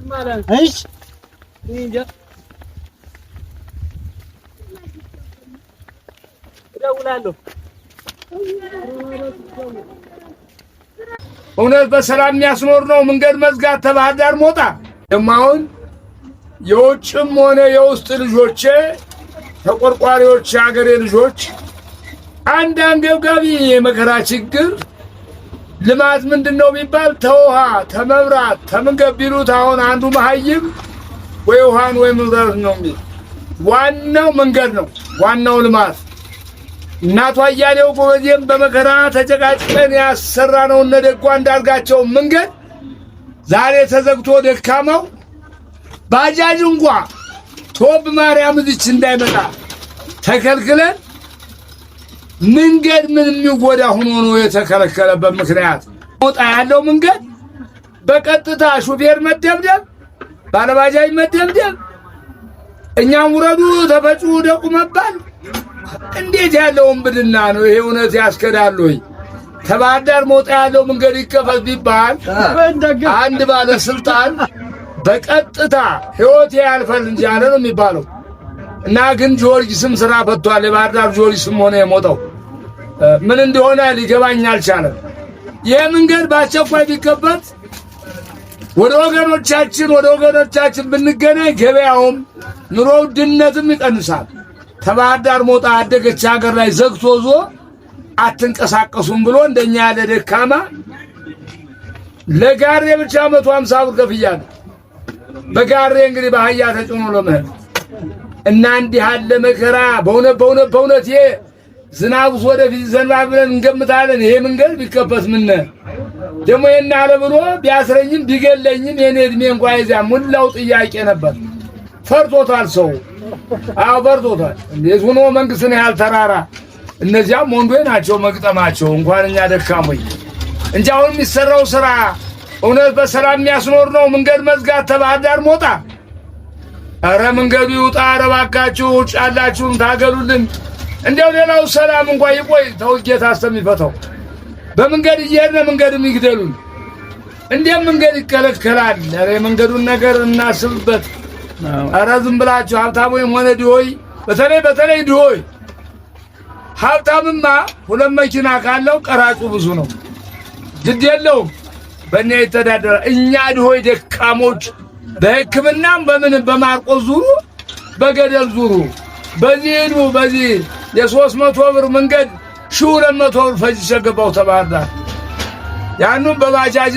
እሺ እንጃ እደውላለሁ። እውነት በሰላም የሚያስኖር ነው መንገድ መዝጋት ከባህር ዳር ሞጣ። አሁን የውጭም ሆነ የውስጥ ልጆቼ ተቆርቋሪዎች የአገሬ ልጆች አንድ አንገብጋቢ የመከራ ችግር ልማት ምንድነው ቢባል ተውሃ ተመብራት ተመንገድ ቢሉት አሁን አንዱ መሀይም ወይ ውሃን ወይ መብራት ነው የሚል ዋናው መንገድ ነው ዋናው ልማት። እናቷ አያሌው ጎበዜም በመከራ ተጨቃጭቀን ያሰራነው እነ ደጓ እንዳርጋቸው መንገድ ዛሬ ተዘግቶ ደካማው ባጃጅ እንኳ ቶብ ማርያም እዚች እንዳይመጣ ተከልክለን መንገድ ምን የሚጎዳ ሆኖ ነው የተከለከለበት ምክንያት ሞጣ ያለው መንገድ በቀጥታ ሹፌር መደብደብ ባለባጃጅ መደብደብ እኛም ውረዱ ተፈጩ ደቁ መባል እንዴት ያለው እንብድና ነው ይሄ? እውነት ያስከዳል ወይ? ከባህር ዳር ሞጣ ያለው መንገድ ይከፈት ቢባል አንድ ባለስልጣን በቀጥታ ህይወት ያልፈል እንጂ አለ ነው የሚባለው። እና ግን ጊዮርጊስም ስራ ፈቷል። የባህር ዳር ጊዮርጊስም ሆነ የሞጣው ምን እንደሆነ ሊገባኝ አልቻለም። ይሄ መንገድ በአስቸኳይ ቢከፈት ወደ ወገኖቻችን ብንገናኝ ገበያውም ኑሮ ውድነትም ይቀንሳል። ከባህር ዳር ሞጣ አደገች ሀገር ላይ ዘግቶ ዞ አትንቀሳቀሱም ብሎ እንደኛ ያለ ደካማ ለጋሬ ብቻ 150 ብር ከፍያለሁ። በጋሬ እንግዲህ በአህያ ተጭኖ ለመሄድ እና እንዲህ ያለ መከራ በእውነት ይሄ ዝናብስ ወደፊት ዘንባል ብለን እንገምታለን። ይሄ መንገድ ቢከፈት ምን ደግሞ የና አለ ብሎ ቢያስረኝም ቢገለኝም የኔ እድሜ እንኳን ይዛ ሙላው ጥያቄ ነበር። ፈርቶታል ሰው አው ፈርቶታል። እንዴት ሆኖ መንግስትን ያህል ተራራ እነዚያም ወንዶች ናቸው መግጠማቸው እንኳን እኛ ደካሞይ እንጂ አሁን የሚሰራው ስራ እውነት በሰላም የሚያስኖር ነው መንገድ መዝጋት ከባህር ዳር ሞጣ። አረ መንገዱ ይውጣ። ኧረ እባካችሁ ውጭ ያላችሁም ታገሉልን። እንደው ሌላው ሰላም እንኳን ይቆይ ተውጌታ አስተሚፈታው በመንገድ እየሄድን መንገድም ይግደሉን። እንዴም መንገድ ይከለከላል? አረ መንገዱን ነገር እናስብበት። አረ ዝም ብላችሁ ሀብታሙም ሆነ ድሆይ በተለይ ድሆይ ሀብታምማ ሁለት መኪና ካለው ቀራጩ ብዙ ነው ግድ የለውም በእኔ ይተዳደራ። እኛ ድሆይ ደካሞች በሕክምናም በምን በማርቆስ ዙሩ በገደል ዙሩ በዚህ ሄዱ በዚህ የ300 ብር መንገድ 200 ብር ፈጅቼ ገባሁ ተባህር ዳር ያንኑ በባጃጅ